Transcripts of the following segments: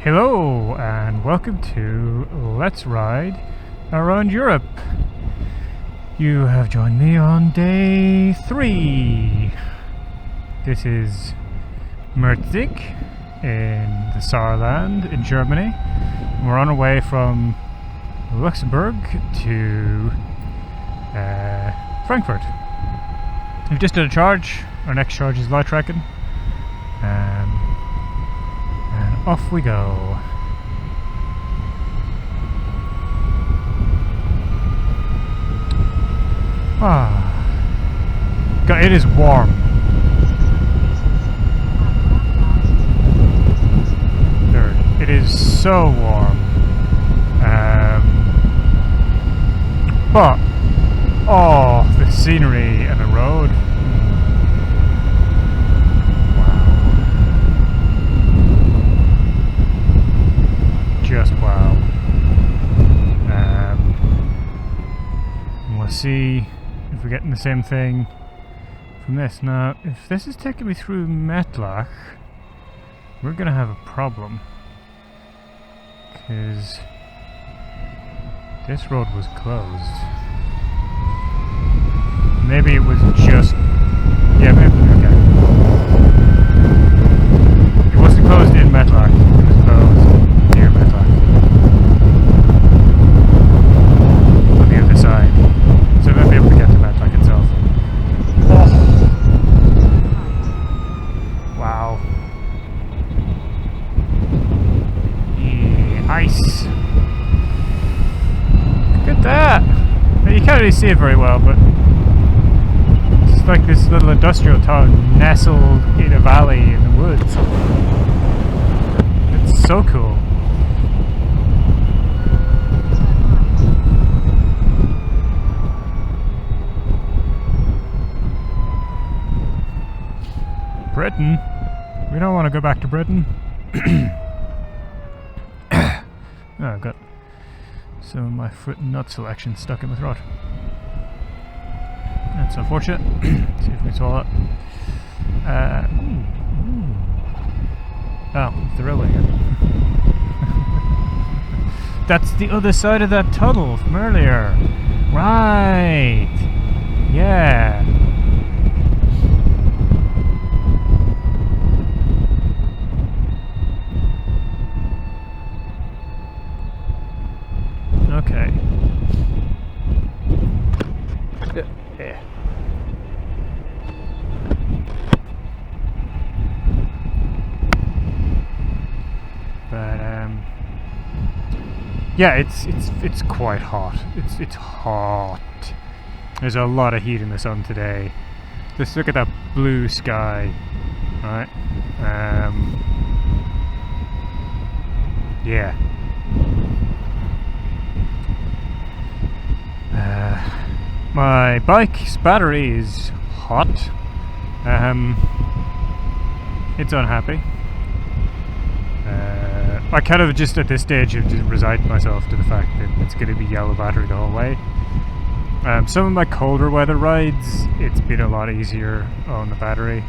Hello and welcome to Let's Ride Around Europe. You have joined me on day 3. This is Merzig in the Saarland in Germany. We're on our way from Luxembourg to Frankfurt. We've just done a charge. Our next charge is light tracking. And off we go. God, it is warm. It is so warm. But the scenery and the road. Just wow. And we'll see if we're getting the same thing from this. Now, if this is taking me through Merzig, we're gonna have a problem. Because this road was closed. Maybe it was just... yeah, maybe, okay. It wasn't closed in Merzig, it was closed near Merzig. On the other side. So we won't be able to get to Merzig itself. Oh. Wow. Yeah, ice. Look at that! Now, you can't really see it very well, but it's like this little industrial town nestled in a valley in the woods. It's so cool. Britain? We don't want to go back to Britain. Oh, I've got some of my fruit and nut selection stuck in my throat. That's unfortunate. See if we can swallow it. Oh, it's the railway again. That's the other side of that tunnel from earlier. Right. Yeah. Okay. Yeah. But yeah, it's quite hot. It's hot. There's a lot of heat in the sun today. Just look at that blue sky, right? Yeah. My bike's battery is hot. It's unhappy. I kind of just at this stage have just resigned myself to the fact that it's going to be yellow battery the whole way. Some of my colder weather rides, it's been a lot easier on the battery,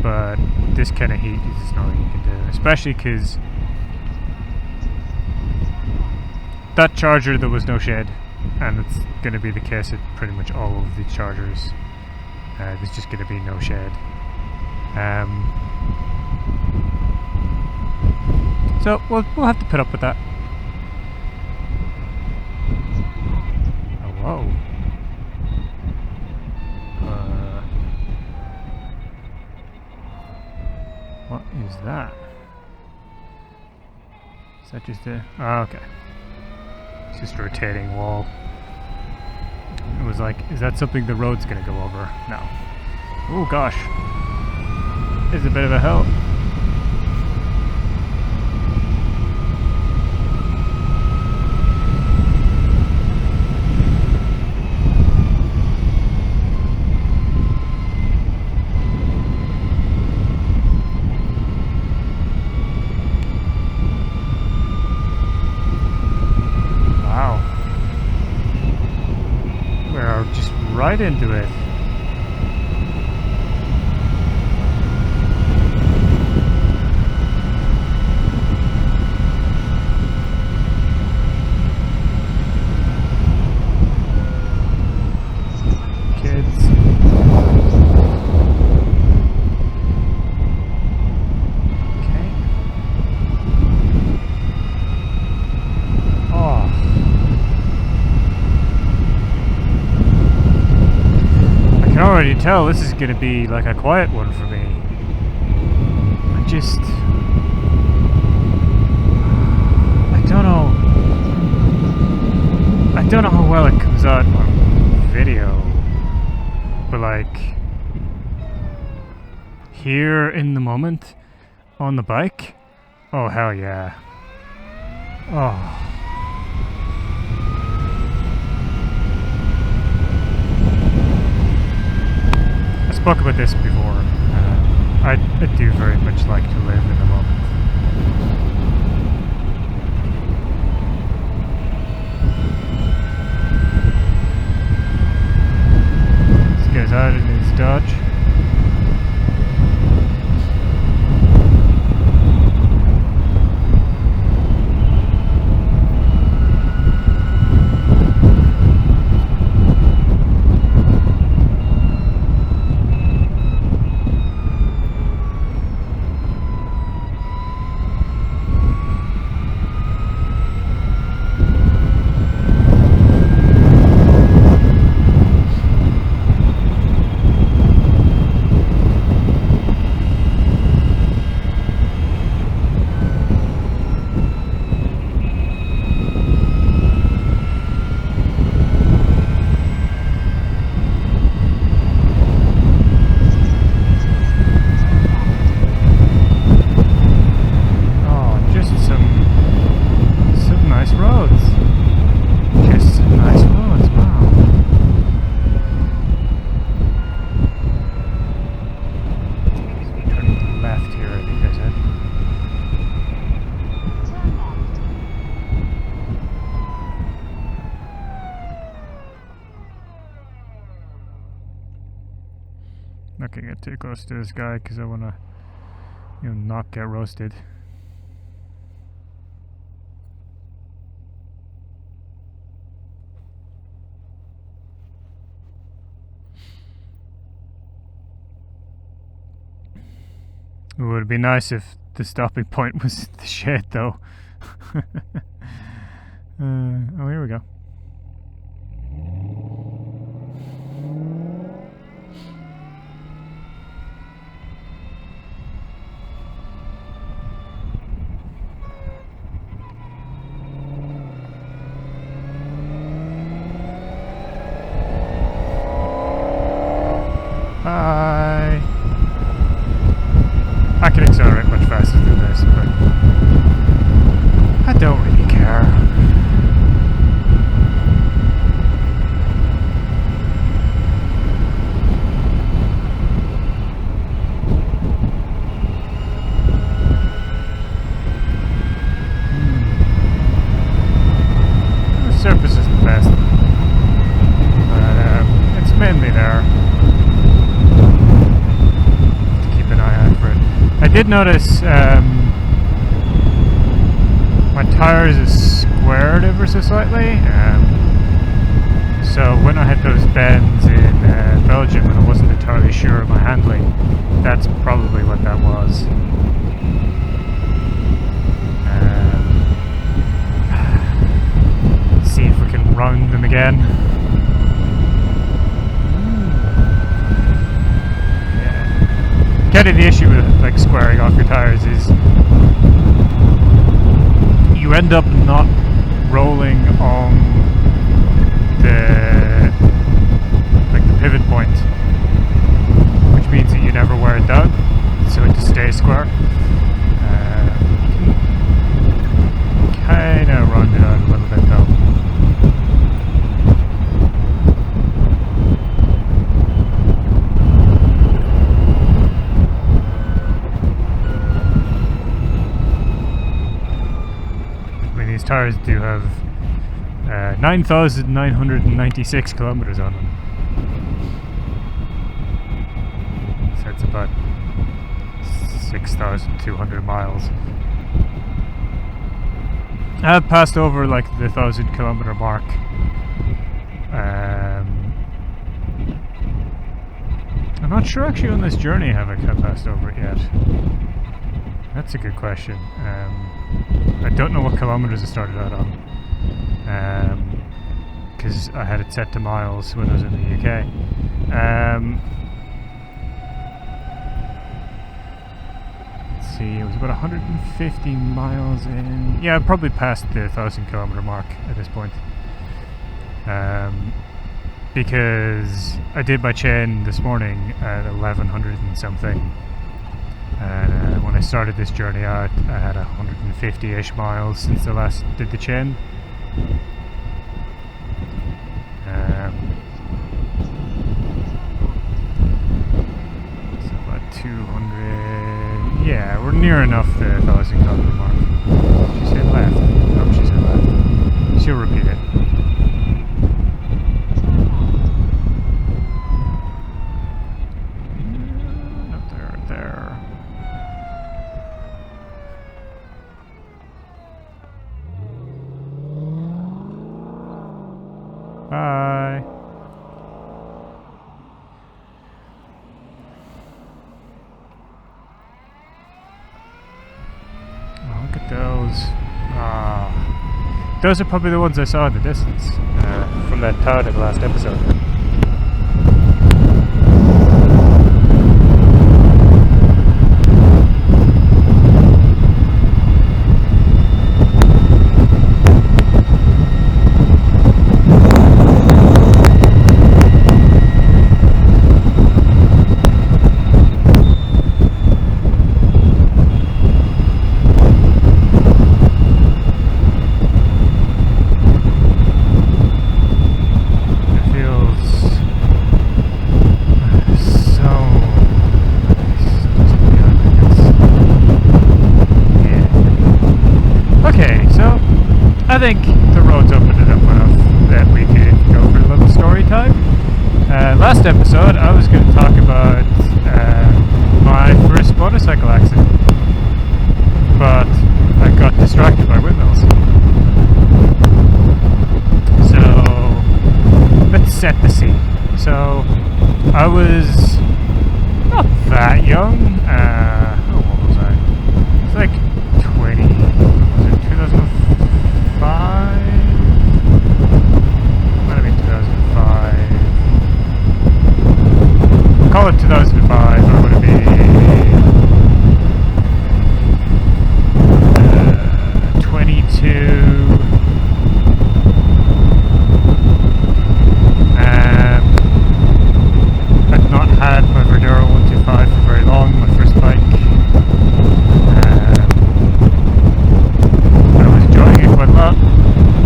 but this kind of heat is just nothing you can do, especially because that charger there was no shed. And it's going to be the case at pretty much all of the chargers. There's just going to be no shed. So we'll have to put up with that. Oh, whoa. What is that? Is that just a... oh, okay. It's just a rotating wall. It was like, is that something the road's gonna go over? No. Oh gosh. It's a bit of a hill. Right into it. already tell this is going to be like a quiet one for me. I don't know how well it comes out on video, but like here in the moment on the bike, oh hell yeah. Oh. I spoke about this before. I do very much like to live in the moment. This guy's out in his Dodge. Not gonna get too close to this guy because I wanna, not get roasted. It would be nice if the stopping point was the shed, though. Oh, here we go. I can accelerate much faster than this, but I don't really care. The surface is the best, but it's mainly there. I did notice my tires is squared ever so slightly, so when I had those bends in Belgium and I wasn't entirely sure of my handling, that's probably what that was. See if we can round them again. Kind of the issue with like squaring off your tires is you end up not rolling on the pivot point, which means that you never wear it down, so it just stays square. Kind of round it out a little bit though. Tires do have 9,996 kilometers on them, so it's about 6,200 miles. I have passed over like the 1,000 kilometer mark. I'm not sure actually on this journey have I passed over it yet. That's a good question. I don't know what kilometers I started out on. because I had it set to miles when I was in the UK. Let's see, it was about 150 miles in. Yeah, I probably passed the 1,000-kilometer mark at this point. Because I did my chain this morning at 1,100 and something. And when I started this journey out, I had 150-ish miles since I last did the chain. So about 200. Yeah, we're near enough the 1,000-kilometer mark. She said left. No, she said left. She'll repeat it. Bye. Oh, look at those. Ah, those are probably the ones I saw in the distance from that town in the last episode. I think the roads opened it up enough that we could go for a little story time. Last episode I was going to talk about my first motorcycle accident, but I got distracted by windmills. So let's set the scene. So I was not that young. How old was I? It was like 20. Was it 2005? Might have been 2005. Call it 2005. I would have been 22. I'd not had my Verdura 125 for very long. My first bike. I was enjoying it quite a lot.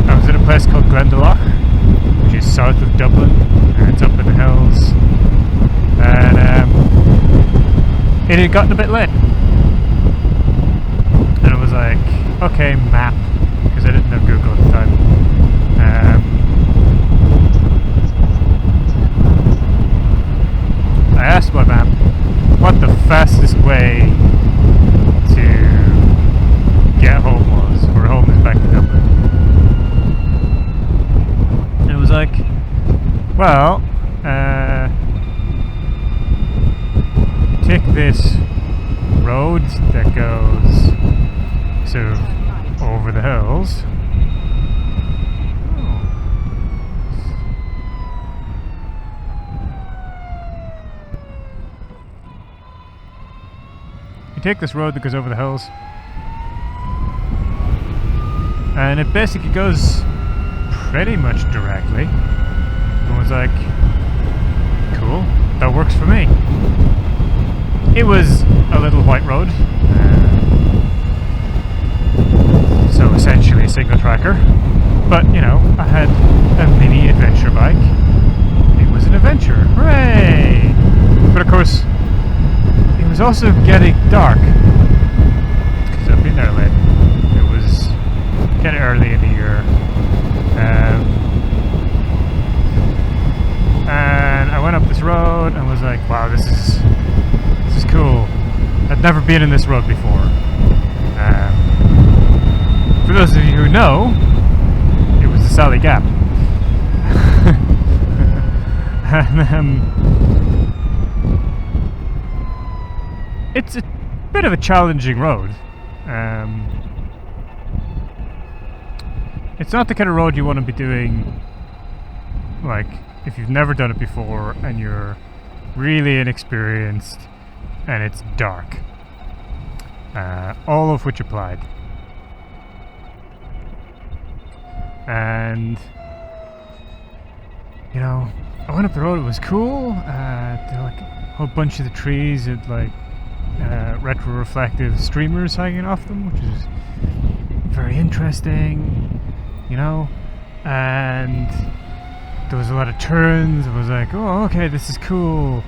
I was at a place called Glendalough, which is south of Dublin, and it's up in the hills. And it had gotten a bit late. And I was like, okay, map, because I didn't have Google at the time. I asked my map what the fastest way to get home was, or home is back to Dublin. And it was like, well, take this road that goes sort of over the hills. You take this road that goes over the hills, and it basically goes pretty much directly. I was like, cool, that works for me. It was a little white road, so essentially a single tracker, but you know, I had a mini adventure bike. It was an adventure, hooray! But of course, it was also getting dark, because I've been there late. It was kind of early in the year, and I went up this road and was like, wow, this is cool. I'd never been in this road before. For those of you who know, it was the Sally Gap. And it's a bit of a challenging road. It's not the kind of road you want to be doing like, if you've never done it before and you're really inexperienced and it's dark. All of which applied. And, you know, I went up the road, it was cool. There were like a whole bunch of the trees had like retro-reflective streamers hanging off them, which is very interesting, you know. And there was a lot of turns. I was like, oh, okay, this is cool.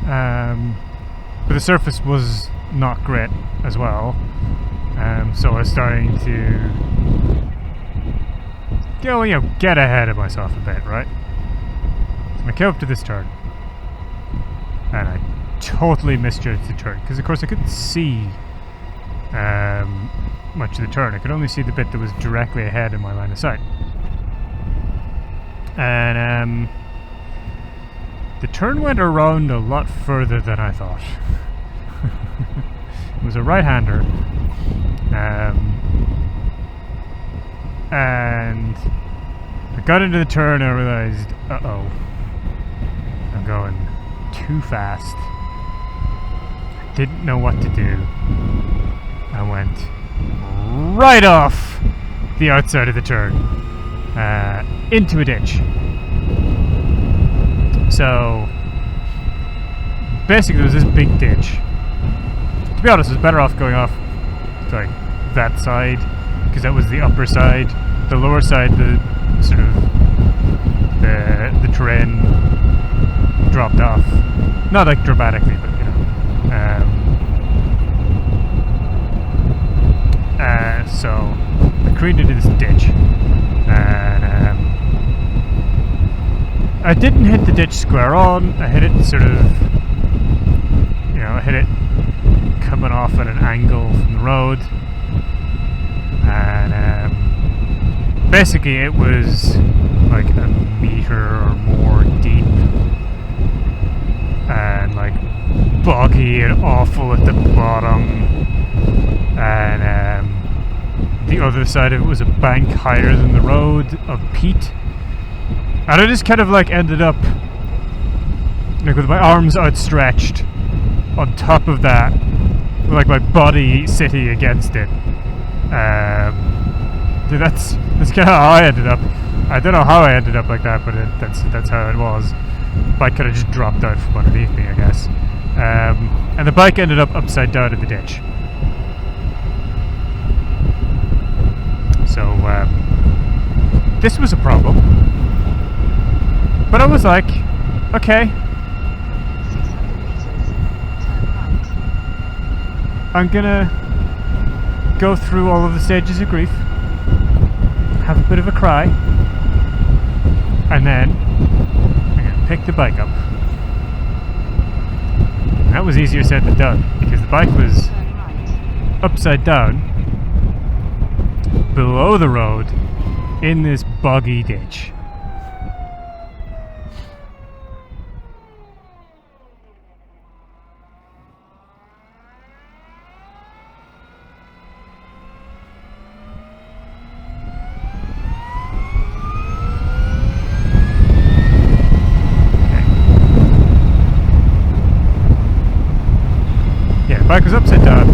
But the surface was not great as well. So I was starting to get ahead of myself a bit, right? So I came up to this turn, and I totally misjudged the turn, because of course I couldn't see much of the turn. I could only see the bit that was directly ahead in my line of sight. And the turn went around a lot further than I thought. It was a right-hander, and I got into the turn and I realized, uh-oh, I'm going too fast. I didn't know what to do. I went right off the outside of the turn, into a ditch. So basically there was this big ditch. To be honest, I was better off going off like that side, because that was the upper side. The lower side, the sort of the terrain dropped off, not like dramatically, but you know. So I created this ditch, and I didn't hit the ditch square on. I hit it sort of, you know, I hit it coming off at an angle from the road, and basically it was like a meter or more deep, and like boggy and awful at the bottom, and the other side of it was a bank higher than the road of peat. And I just kind of like ended up like with my arms outstretched on top of that, with like my body sitting against it. Dude, that's kind of how I ended up. I don't know how I ended up like that, but that's how it was. The bike kind of just dropped out from underneath me, I guess. And the bike ended up upside down in the ditch. So this was a problem. But I was like, okay, 600 meters, turn right. I'm gonna go through all of the stages of grief, have a bit of a cry, and then I'm gonna pick the bike up. And that was easier said than done, because the bike was upside down, below the road, in this boggy ditch. The bike was upside down,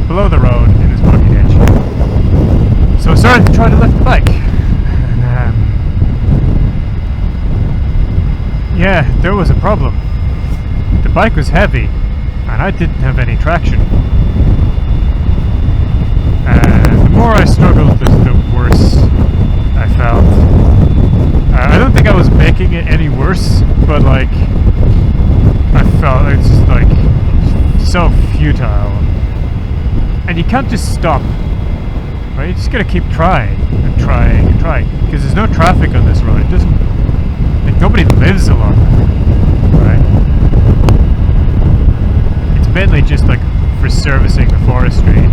below the road, in this boggy ditch. So I started to try to lift the bike. And, yeah, there was a problem. The bike was heavy, and I didn't have any traction. And the more I struggled, the worse I felt. I don't think I was making it any worse, but like, I felt it's just like so futile, and you can't just stop, right? You just gotta keep trying and trying and trying, because there's no traffic on this road. It doesn't, like, nobody lives along there, right? It's mainly just like for servicing the forestry,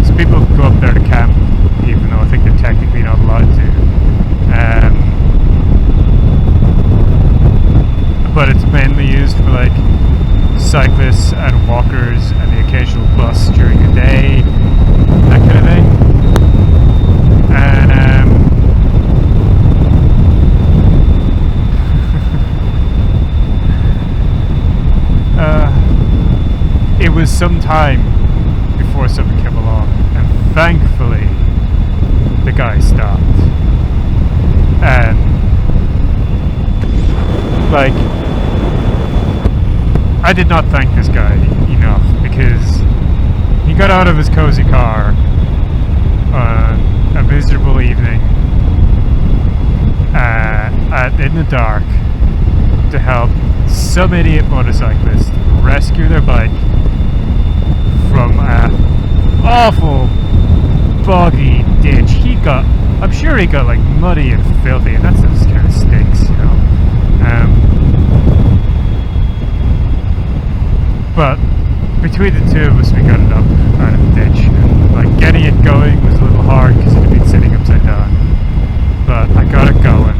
so people go up there to camp, even though I think they're technically not allowed to. But it's mainly used for like cyclists and walkers and the occasional bus during the day, that kind of thing. And some time before someone came along, and thankfully the guy stopped. And like, I did not thank this guy enough, because he got out of his cozy car on a miserable evening in the dark to help some idiot motorcyclist rescue their bike from a awful boggy ditch. I'm sure he got like muddy and filthy, and that stuff just kind of stinks, you know. But between the two of us, we got it up out of the ditch. And, like, getting it going was a little hard because it had been sitting upside down. But I got it going.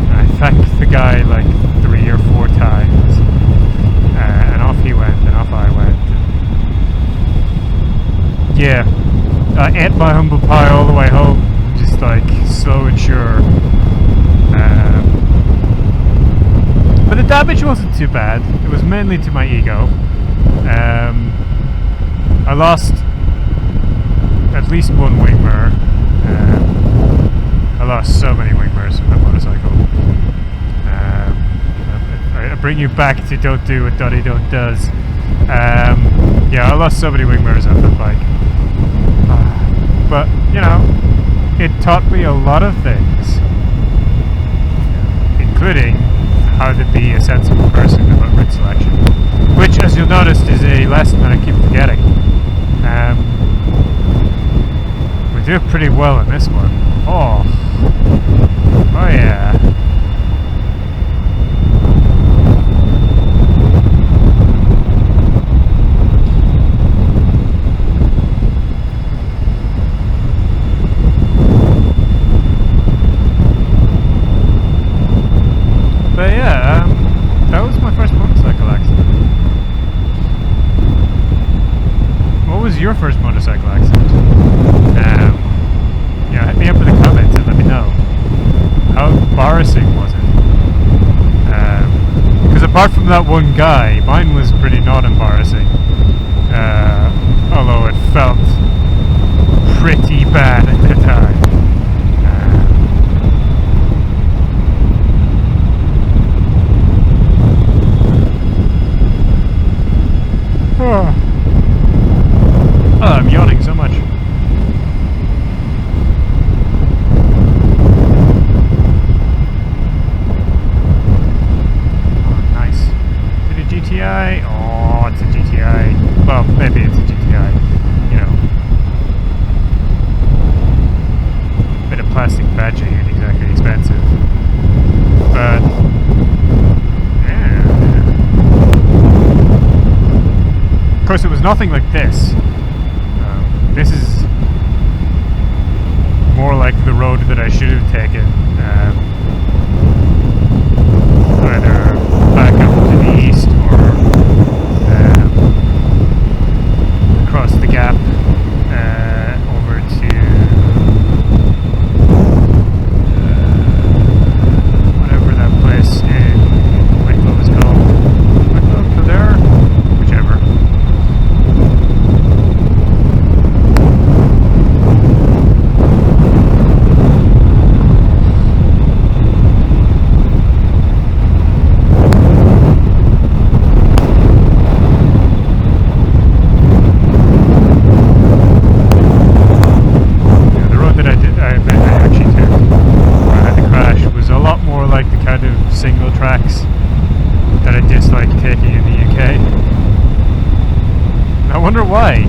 And I thanked the guy like 3 or 4 times. And off he went, and off I went. And yeah, I ate my humble pie all the way home, just like slow and sure. But the damage wasn't too bad. It was mainly to my ego. I lost at least one wing mirror. I lost so many wing mirrors from that motorcycle. I bring you back to don't do what Donnie Don't does. Yeah, I lost so many wing mirrors off that bike. But, you know, it taught me a lot of things, including how to be a sensible person about route selection, which, as you'll notice, is a lesson that I keep forgetting. We do pretty well in this one. Oh yeah. But yeah, that was my first motorcycle accident. What was your first motorcycle accident? Yeah, hit me up in the comments and let me know. How embarrassing was it? Because apart from that one guy, mine was pretty not embarrassing. Although it felt pretty bad at the time. Oh, I'm yawning so much. Oh, nice. Is it a GTI? Oh, it's a GTI. Well, maybe it's a GTI. You know. Bit of plastic badging ain't exactly expensive. But of course, it was nothing like this. This is more like the road that I should have taken, either back up to the east or across the gap over to whatever that place in Wicklow is called. Wicklow to there? Whichever. Single tracks that I dislike taking in the UK. I wonder why.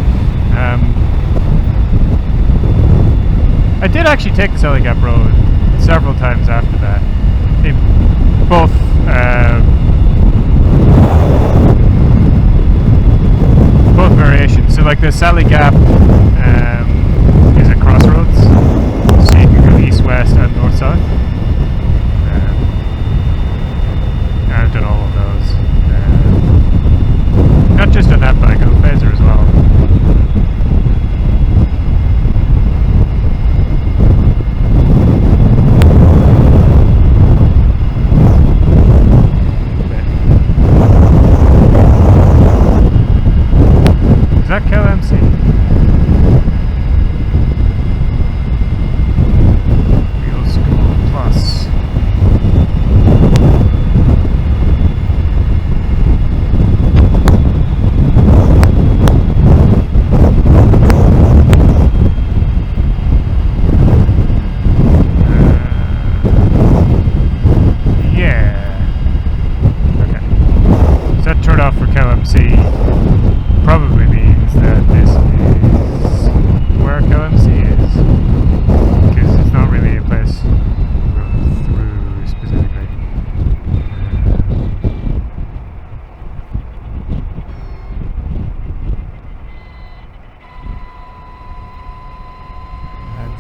I did actually take the Saarland Gap Road several times after that, in both variations. So like the Saarland Gap is a crossroads, so you can go east-west and north-south. I've done all of those. Not just on that bike, on the Phaser as well.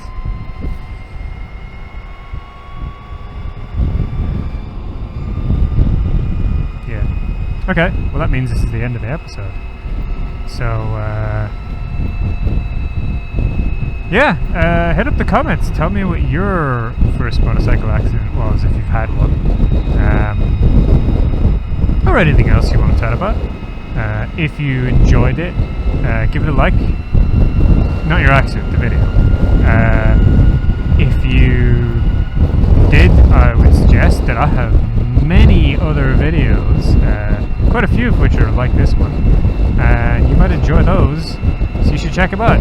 accidents. Yeah. Okay, well that means this is the end of the episode. So, yeah, hit up the comments. Tell me what your first motorcycle accident was, if you've had one. Or anything else you want to chat about. If you enjoyed it, give it a like. Not your accident, the video. If you did, I would suggest that I have many other videos, quite a few of which are like this one, and you might enjoy those, so you should check them out.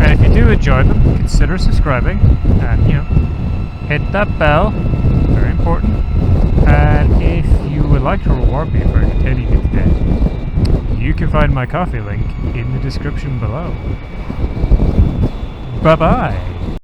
And if you do enjoy them, consider subscribing, and hit that bell, very important. And if you would like to reward me for entertaining you today, you can find my coffee link in the description below. Bye bye.